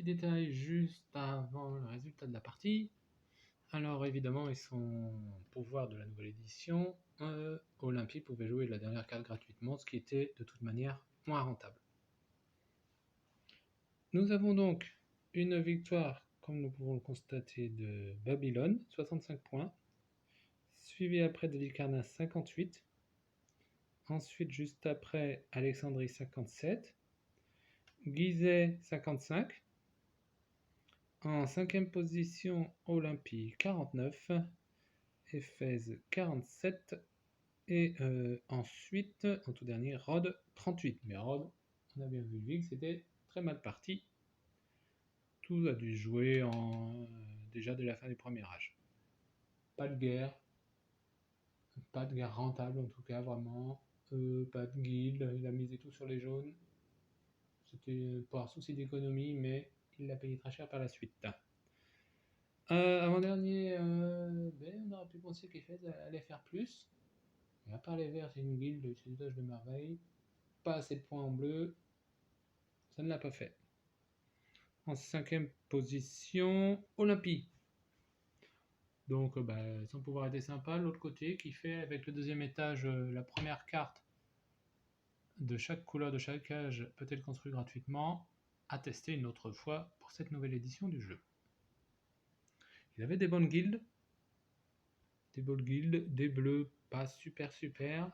détail juste avant le résultat de la partie. Alors évidemment, ils sont pouvoir de la nouvelle édition. Olympie pouvait jouer la dernière carte gratuitement, ce qui était de toute manière moins rentable. Nous avons donc une victoire, comme nous pouvons le constater, de Babylone, 65 points, suivi après de Licarnas 58, ensuite juste après Alexandrie 57, Gizeh 55, en 5e position Olympie 49, Éphèse 47, et ensuite, en tout dernier, Rhodes 38. Mais Rhodes, on a bien vu que c'était très mal parti. Tout a dû jouer déjà dès la fin du premier âge. Pas de guerre rentable en tout cas, vraiment. Pas de guilde, il a misé tout sur les jaunes. C'était pas un souci d'économie, mais il l'a payé très cher par la suite. Avant-dernier, on aurait pu penser qu'Éphèse allait faire plus. Mais à part les verts, c'est une guilde, c'est l'usage de merveille. Pas assez de points en bleu. Ça ne l'a pas fait. En 5e position, Olympie. Donc, son pouvoir était sympa. L'autre côté, qui fait avec le deuxième étage la première carte de chaque couleur de chaque âge peut être construite gratuitement, à tester une autre fois pour cette nouvelle édition du jeu. Il avait des bonnes guildes, des bleus pas super,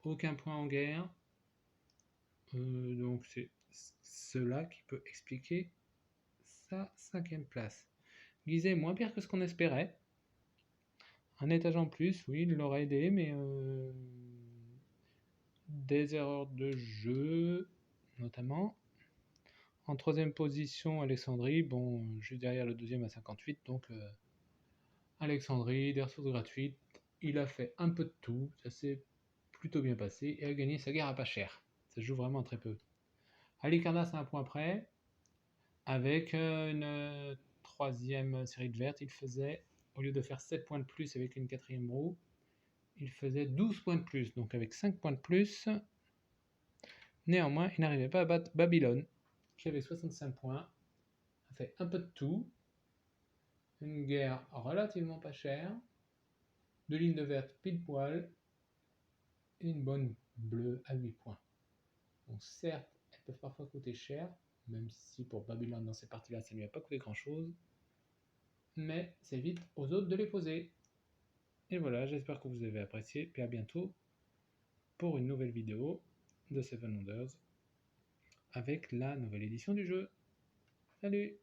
aucun point en guerre, donc c'est cela qui peut expliquer sa 5e place. Gizeh moins pire que ce qu'on espérait. Un étage en plus, oui, il l'aurait aidé, mais des erreurs de jeu, notamment. En 3e position, Alexandrie, juste derrière le deuxième à 58, donc Alexandrie, des ressources gratuites, il a fait un peu de tout, ça s'est plutôt bien passé, et a gagné sa guerre à pas cher. Ça se joue vraiment très peu. Halicarnas à un point près, avec une 3e série de vertes, il faisait, au lieu de faire 7 points de plus avec une 4e roue, il faisait 12 points de plus, donc avec 5 points de plus. Néanmoins, il n'arrivait pas à battre Babylone, qui avait 65 points, a fait un peu de tout, une guerre relativement pas chère, 2 lignes de verte pile poil, et une bonne bleue à 8 points. Donc certes, elles peuvent parfois coûter cher, même si pour Babylone dans ces parties-là, ça ne lui a pas coûté grand-chose, mais c'est vite aux autres de les poser. Et voilà, j'espère que vous avez apprécié, puis à bientôt pour une nouvelle vidéo de Seven Wonders avec la nouvelle édition du jeu. Salut!